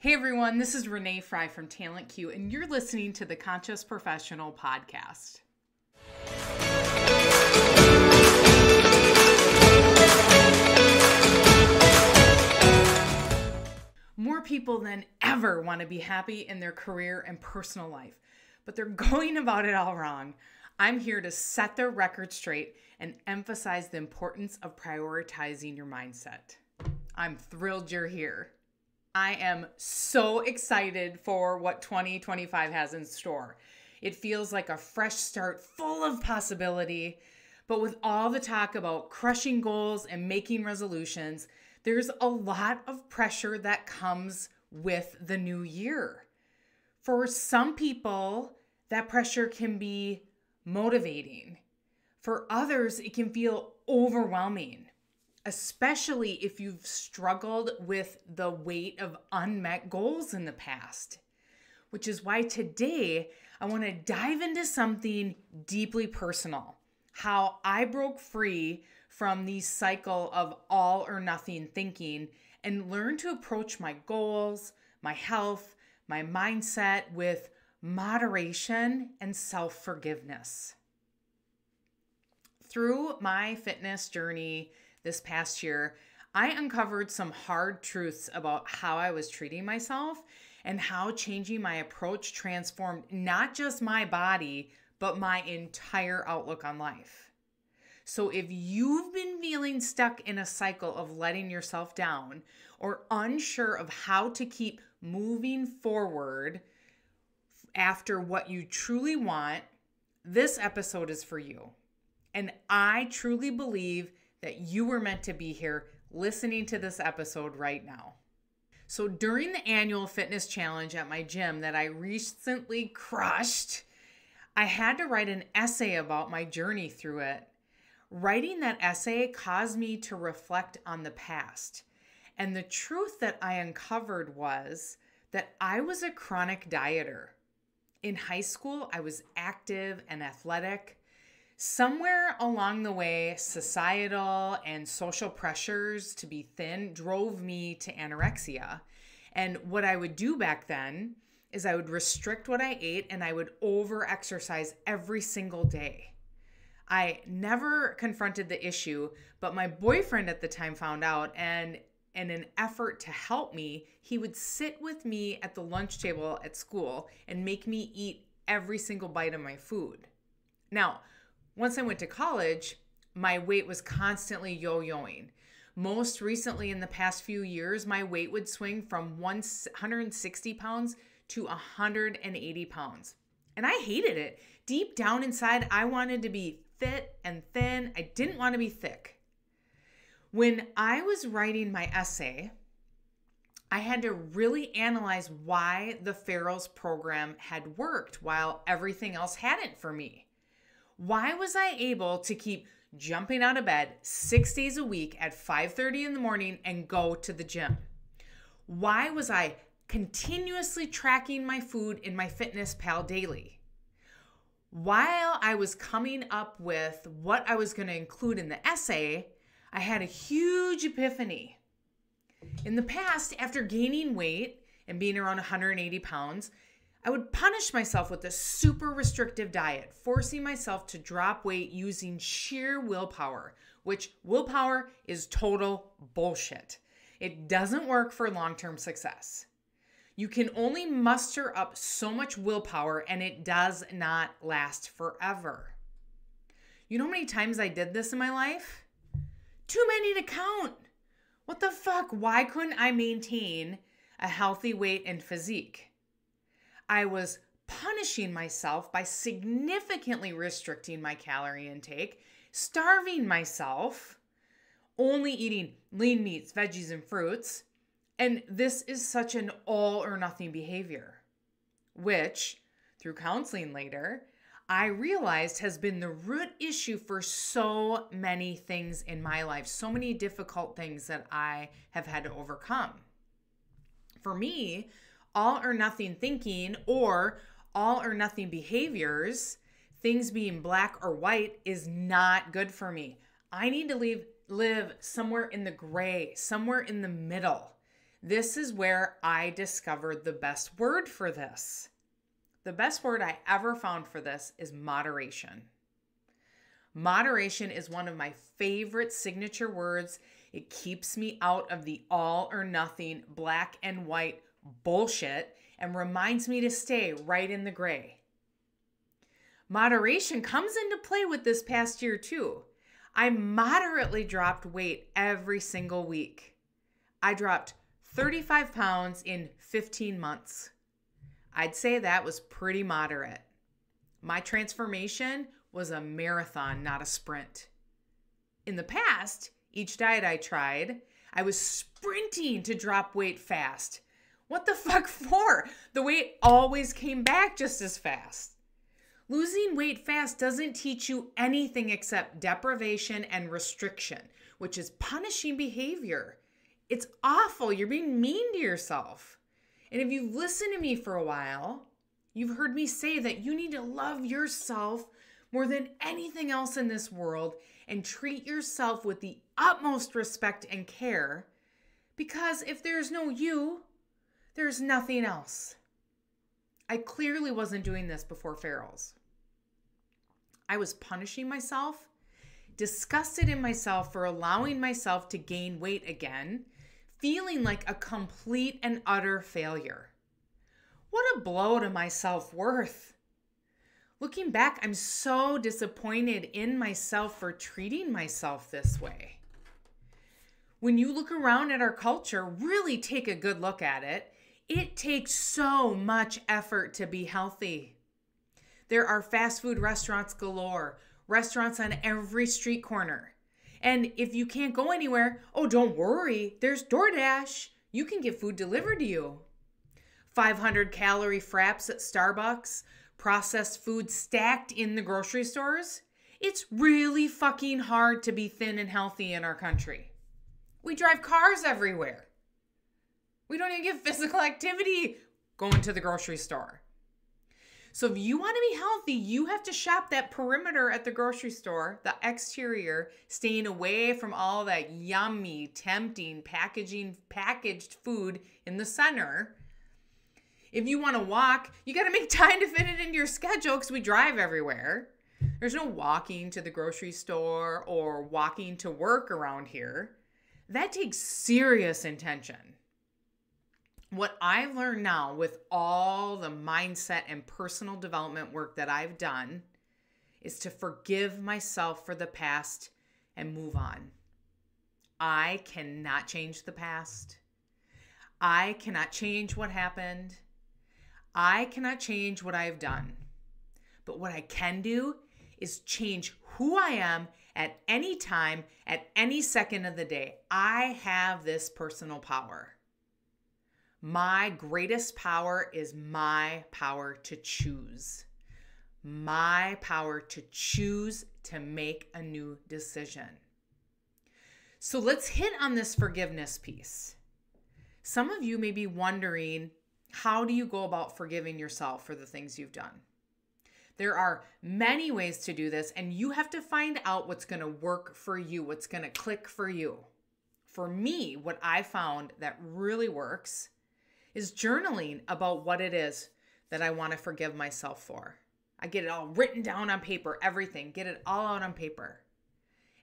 Hey everyone, this is Renee Fry from Talent Q, and you're listening to the Conscious Professional Podcast. More people than ever want to be happy in their career and personal life, but they're going about it all wrong. I'm here to set their record straight and emphasize the importance of prioritizing your mindset. I'm thrilled you're here. I am so excited for what 2025 has in store. It feels like a fresh start full of possibility, but with all the talk about crushing goals and making resolutions, there's a lot of pressure that comes with the new year. For some people, that pressure can be motivating. For others, it can feel overwhelming, especially if you've struggled with the weight of unmet goals in the past, which is why today I want to dive into something deeply personal, how I broke free from the cycle of all or nothing thinking and learned to approach my goals, my health, my mindset with moderation and self-forgiveness. Through my fitness journey this past year, I uncovered some hard truths about how I was treating myself and how changing my approach transformed not just my body, but my entire outlook on life. So if you've been feeling stuck in a cycle of letting yourself down or unsure of how to keep moving forward after what you truly want, this episode is for you. And I truly believe that you were meant to be here listening to this episode right now. So during the annual fitness challenge at my gym that I recently crushed, I had to write an essay about my journey through it. Writing that essay caused me to reflect on the past. And the truth that I uncovered was that I was a chronic dieter. In high school, I was active and athletic. Somewhere along the way, societal and social pressures to be thin drove me to anorexia. And what I would do back then is I would restrict what I ate and I would over-exercise every single day. I never confronted the issue, but my boyfriend at the time found out, and in an effort to help me, he would sit with me at the lunch table at school and make me eat every single bite of my food. Now, once I went to college, my weight was constantly yo-yoing. Most recently in the past few years, my weight would swing from 160 pounds to 180 pounds. And I hated it. Deep down inside, I wanted to be fit and thin. I didn't want to be thick. When I was writing my essay, I had to really analyze why the Pharaoh's program had worked while everything else hadn't for me. Why was I able to keep jumping out of bed 6 days a week at 5:30 in the morning and go to the gym? Why was I continuously tracking my food in my MyFitnessPal daily? While I was coming up with what I was going to include in the essay, I had a huge epiphany. In the past, after gaining weight and being around 180 pounds, I would punish myself with a super restrictive diet, forcing myself to drop weight using sheer willpower, which willpower is total bullshit. It doesn't work for long-term success. You can only muster up so much willpower, and it does not last forever. You know how many times I did this in my life? Too many to count. What the fuck? Why couldn't I maintain a healthy weight and physique? I was punishing myself by significantly restricting my calorie intake, starving myself, only eating lean meats, veggies, and fruits. And this is such an all or nothing behavior, which, through counseling later, I realized has been the root issue for so many things in my life, so many difficult things that I have had to overcome. For me, all or nothing thinking or all or nothing behaviors, things being black or white, is not good for me. I need to live somewhere in the gray, somewhere in the middle. This is where I discovered the best word for this. The best word I ever found for this is moderation. Moderation is one of my favorite signature words. It keeps me out of the all or nothing, black and white bullshit and reminds me to stay right in the gray. Moderation comes into play with this past year too. I moderately dropped weight every single week. I dropped 35 pounds in 15 months. I'd say that was pretty moderate. My transformation was a marathon, not a sprint. In the past, each diet I tried, I was sprinting to drop weight fast. What the fuck for? The weight always came back just as fast. Losing weight fast doesn't teach you anything except deprivation and restriction, which is punishing behavior. It's awful. You're being mean to yourself. And if you've listened to me for a while, you've heard me say that you need to love yourself more than anything else in this world and treat yourself with the utmost respect and care, because if there's no you, there's nothing else. I clearly wasn't doing this before Farrell's. I was punishing myself, disgusted in myself for allowing myself to gain weight again, feeling like a complete and utter failure. What a blow to my self-worth. Looking back, I'm so disappointed in myself for treating myself this way. When you look around at our culture, really take a good look at it. It takes so much effort to be healthy. There are fast food restaurants galore, restaurants on every street corner. And if you can't go anywhere, oh, don't worry, there's DoorDash. You can get food delivered to you. 500-calorie fraps at Starbucks, processed food stacked in the grocery stores. It's really fucking hard to be thin and healthy in our country. We drive cars everywhere. We don't even get physical activity going to the grocery store. So if you want to be healthy, you have to shop that perimeter at the grocery store, the exterior, staying away from all that yummy, tempting, packaged food in the center. If you want to walk, you got to make time to fit it into your schedule because we drive everywhere. There's no walking to the grocery store or walking to work around here. That takes serious intention. What I've learned now with all the mindset and personal development work that I've done is to forgive myself for the past and move on. I cannot change the past. I cannot change what happened. I cannot change what I've done. But what I can do is change who I am at any time, at any second of the day. I have this personal power. My greatest power is my power to choose. My power to choose to make a new decision. So let's hit on this forgiveness piece. Some of you may be wondering, how do you go about forgiving yourself for the things you've done? There are many ways to do this, and you have to find out what's going to work for you, what's going to click for you. For me, what I found that really works is journaling about what it is that I want to forgive myself for. I get it all written down on paper, everything, get it all out on paper.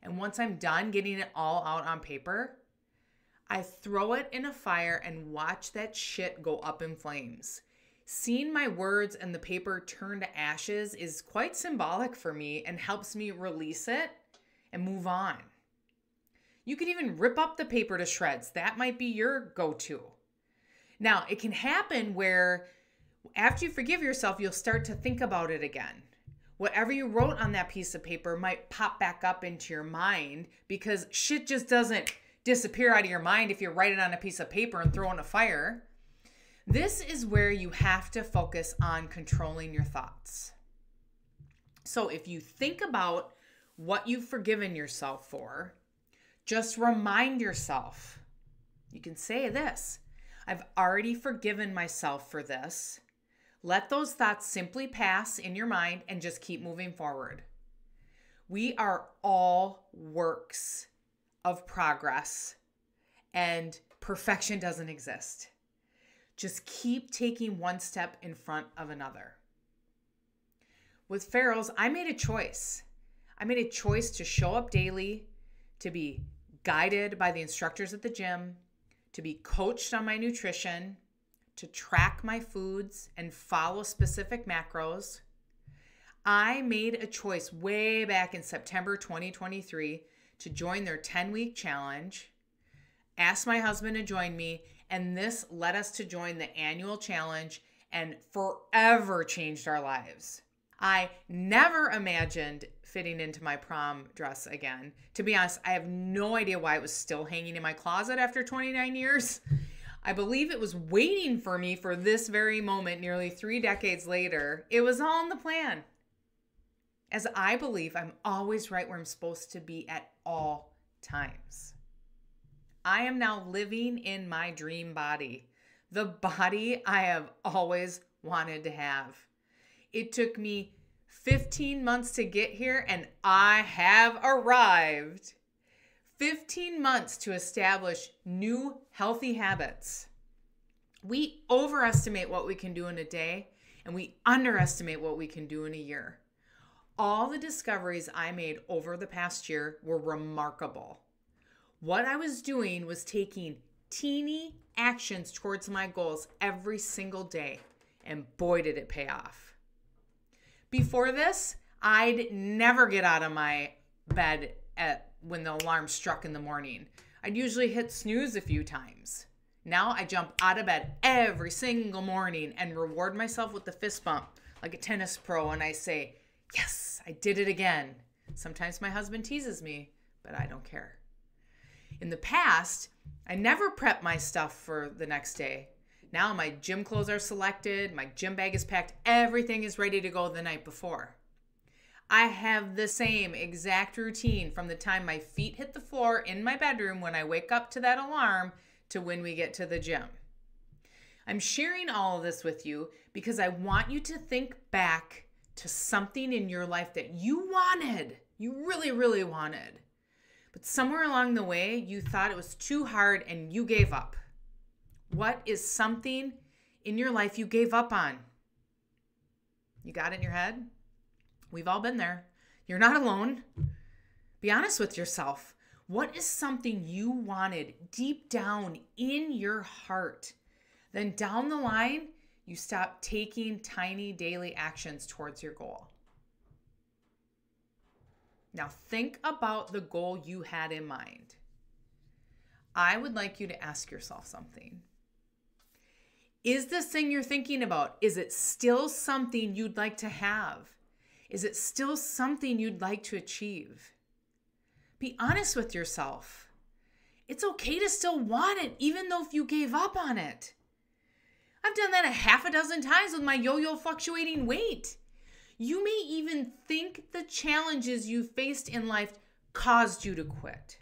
And once I'm done getting it all out on paper, I throw it in a fire and watch that shit go up in flames. Seeing my words and the paper turn to ashes is quite symbolic for me and helps me release it and move on. You can even rip up the paper to shreds. That might be your go-to. Now, it can happen where after you forgive yourself, you'll start to think about it again. Whatever you wrote on that piece of paper might pop back up into your mind because shit just doesn't disappear out of your mind if you write it on a piece of paper and throw it in a fire. This is where you have to focus on controlling your thoughts. So if you think about what you've forgiven yourself for, just remind yourself. You can say this: I've already forgiven myself for this. Let those thoughts simply pass in your mind and just keep moving forward. We are all works of progress, and Perfection doesn't exist. Just keep taking one step in front of another. With Farrell's, I made a choice. I made a choice to show up daily, to be guided by the instructors at the gym, to be coached on my nutrition, to track my foods and follow specific macros. I made a choice way back in September 2023 to join their 10-week challenge, asked my husband to join me, and this led us to join the annual challenge and forever changed our lives. I never imagined fitting into my prom dress again. To be honest, I have no idea why it was still hanging in my closet after 29 years. I believe it was waiting for me for this very moment nearly 3 decades later. It was all in the plan. As I believe I'm always right where I'm supposed to be at all times. I am now living in my dream body, the body I have always wanted to have. It took me 15 months to get here, and I have arrived. 15 months to establish new healthy habits. We overestimate what we can do in a day, and we underestimate what we can do in a year. All the discoveries I made over the past year were remarkable. What I was doing was taking teeny actions towards my goals every single day, and boy, did it pay off. Before this, I'd never get out of my bed when the alarm struck in the morning. I'd usually hit snooze a few times. Now I jump out of bed every single morning and reward myself with the fist bump like a tennis pro, and I say, yes, I did it again. Sometimes my husband teases me, but I don't care. In the past, I never prepped my stuff for the next day. Now my gym clothes are selected, my gym bag is packed, everything is ready to go the night before. I have the same exact routine from the time my feet hit the floor in my bedroom when I wake up to that alarm to when we get to the gym. I'm sharing all of this with you because I want you to think back to something in your life that you wanted, you really, really wanted. But somewhere along the way, you thought it was too hard and you gave up. What is something in your life you gave up on? You got it in your head? We've all been there. You're not alone. Be honest with yourself. What is something you wanted deep down in your heart? Then down the line, you stop taking tiny daily actions towards your goal. Now think about the goal you had in mind. I would like you to ask yourself something. Is this thing you're thinking about, is it still something you'd like to have? Is it still something you'd like to achieve? Be honest with yourself. It's okay to still want it, even though if you gave up on it. I've done that 6 times with my yo-yo fluctuating weight. You may even think the challenges you faced in life caused you to quit.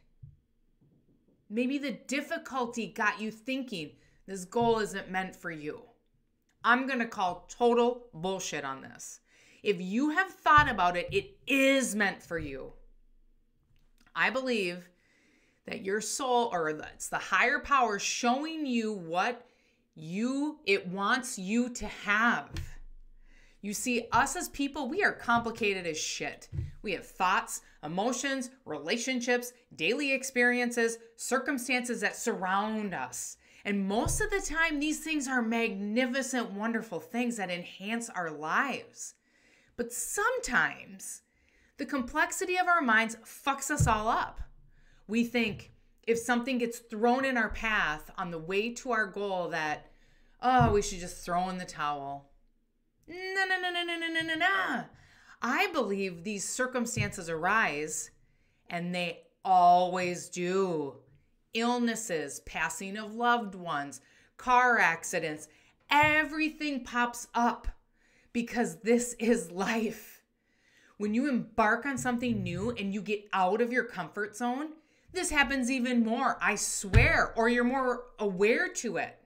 Maybe the difficulty got you thinking this goal isn't meant for you. I'm going to call total bullshit on this. If you have thought about it, it is meant for you. I believe that your soul, or it's the higher power showing you what it wants you to have. You see, us as people, we are complicated as shit. We have thoughts, emotions, relationships, daily experiences, circumstances that surround us. And most of the time, these things are magnificent, wonderful things that enhance our lives. But sometimes, the complexity of our minds fucks us all up. We think if something gets thrown in our path on the way to our goal that, oh, we should just throw in the towel. No. I believe these circumstances arise, and they always do. Illnesses, passing of loved ones, car accidents, everything pops up because this is life. When you embark on something new and you get out of your comfort zone, this happens even more, I swear, or you're more aware to it.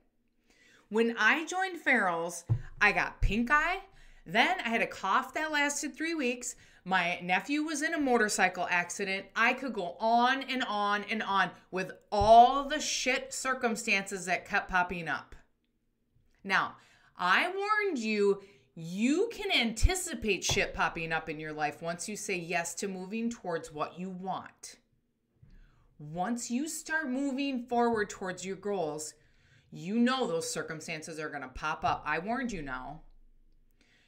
When I joined Farrell's, I got pink eye, then I had a cough that lasted 3 weeks. My nephew was in a motorcycle accident. I could go on and on and on with all the shit circumstances that kept popping up. Now, I warned you, you can anticipate shit popping up in your life once you say yes to moving towards what you want. Once you start moving forward towards your goals, you know those circumstances are going to pop up. I warned you now.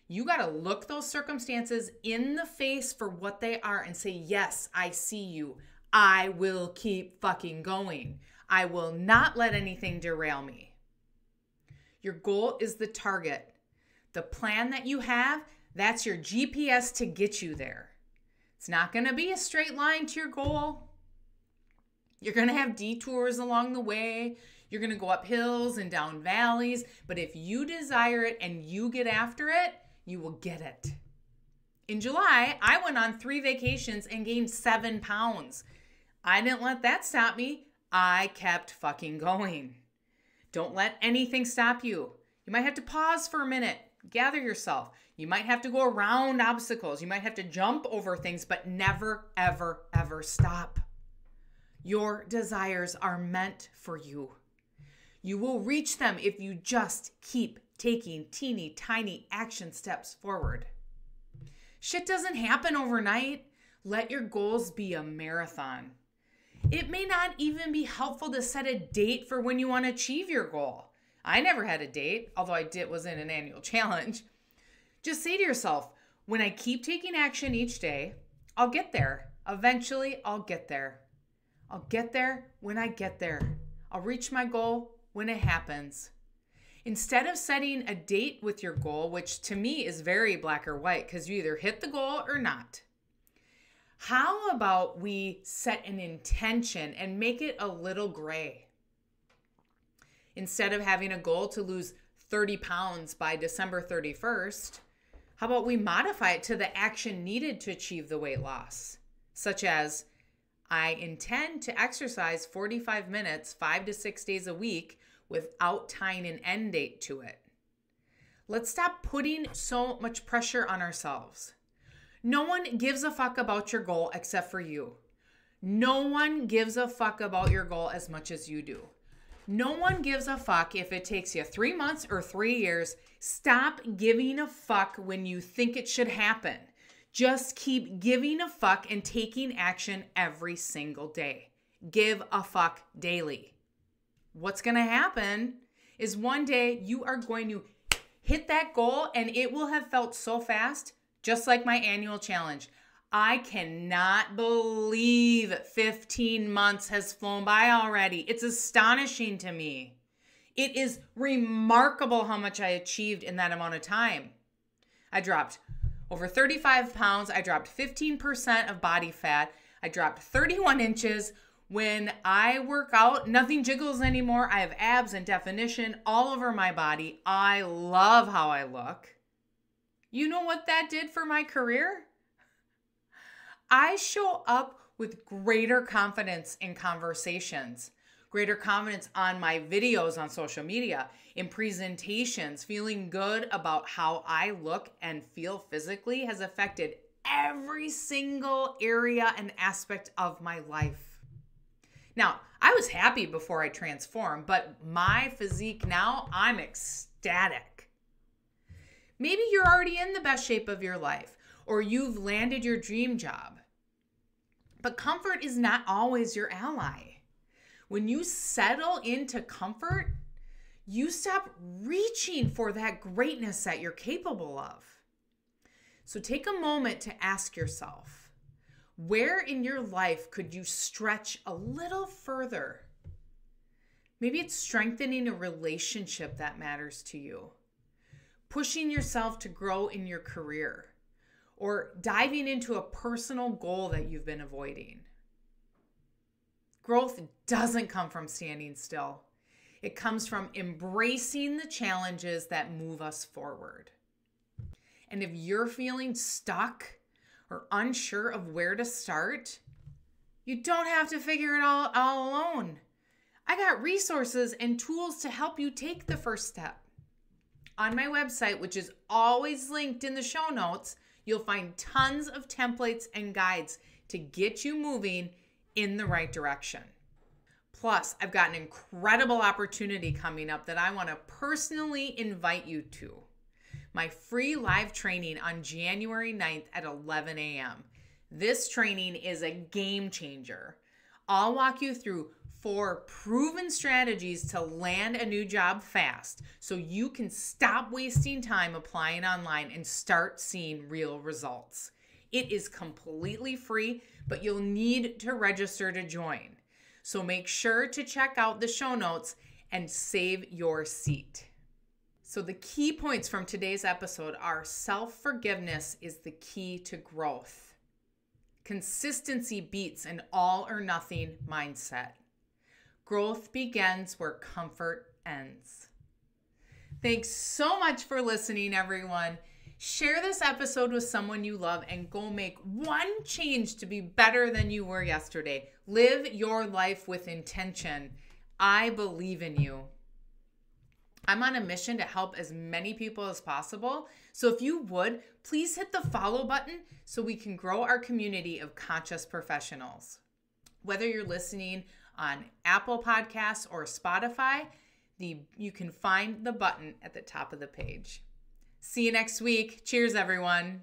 You got to look those circumstances in the face for what they are and say, yes, I see you. I will keep fucking going. I will not let anything derail me. Your goal is the target. The plan that you have, that's your GPS to get you there. It's not going to be a straight line to your goal. You're going to have detours along the way. You're going to go up hills and down valleys. But if you desire it and you get after it, you will get it. In July, I went on 3 vacations and gained 7 pounds. I didn't let that stop me. I kept fucking going. Don't let anything stop you. You might have to pause for a minute. Gather yourself. You might have to go around obstacles. You might have to jump over things, but never, ever, ever stop. Your desires are meant for you. You will reach them if you just keep taking teeny tiny action steps forward. Shit doesn't happen overnight. Let your goals be a marathon. It may not even be helpful to set a date for when you want to achieve your goal. I never had a date, although was in an annual challenge. Just say to yourself, when I keep taking action each day, I'll get there. Eventually, I'll get there. I'll get there when I get there. I'll reach my goal when it happens. Instead of setting a date with your goal, which to me is very black or white because you either hit the goal or not, how about we set an intention and make it a little gray? Instead of having a goal to lose 30 pounds by December 31st, how about we modify it to the action needed to achieve the weight loss? Such as, I intend to exercise 45 minutes, 5 to 6 days a week without tying an end date to it. Let's stop putting so much pressure on ourselves. No one gives a fuck about your goal except for you. No one gives a fuck about your goal as much as you do. No one gives a fuck if it takes you 3 months or 3 years. Stop giving a fuck when you think it should happen. Just keep giving a fuck and taking action every single day. Give a fuck daily. What's going to happen is one day you are going to hit that goal and it will have felt so fast, just like my annual challenge. I cannot believe 15 months has flown by already. It's astonishing to me. It is remarkable how much I achieved in that amount of time. I dropped over 35 pounds. I dropped 15% of body fat. I dropped 31 inches. When I work out, nothing jiggles anymore. I have abs and definition all over my body. I love how I look. You know what that did for my career? I show up with greater confidence in conversations, greater confidence on my videos on social media, in presentations. Feeling good about how I look and feel physically has affected every single area and aspect of my life. Now, I was happy before I transformed, but my physique now, I'm ecstatic. Maybe you're already in the best shape of your life, or you've landed your dream job. But comfort is not always your ally. When you settle into comfort, you stop reaching for that greatness that you're capable of. So take a moment to ask yourself, where in your life could you stretch a little further? Maybe it's strengthening a relationship that matters to you, pushing yourself to grow in your career, or diving into a personal goal that you've been avoiding. Growth doesn't come from standing still. It comes from embracing the challenges that move us forward. And if you're feeling stuck or unsure of where to start, you don't have to figure it all alone. I got resources and tools to help you take the first step. On my website, which is always linked in the show notes, You'll find tons of templates and guides to get you moving in the right direction. Plus, I've got an incredible opportunity coming up that I want to personally invite you to. My free live training on January 9th at 11 a.m. This training is a game changer. I'll walk you through 4 proven strategies to land a new job fast so you can stop wasting time applying online and start seeing real results. It is completely free, but you'll need to register to join. So make sure to check out the show notes and save your seat. So the key points from today's episode are self-forgiveness is the key to growth. Consistency beats an all or nothing mindset. Growth begins where comfort ends. Thanks so much for listening, everyone. Share this episode with someone you love and go make one change to be better than you were yesterday. Live your life with intention. I believe in you. I'm on a mission to help as many people as possible. So if you would, please hit the follow button so we can grow our community of conscious professionals. Whether you're listening on Apple Podcasts or Spotify, you can find the button at the top of the page. See you next week. Cheers, everyone.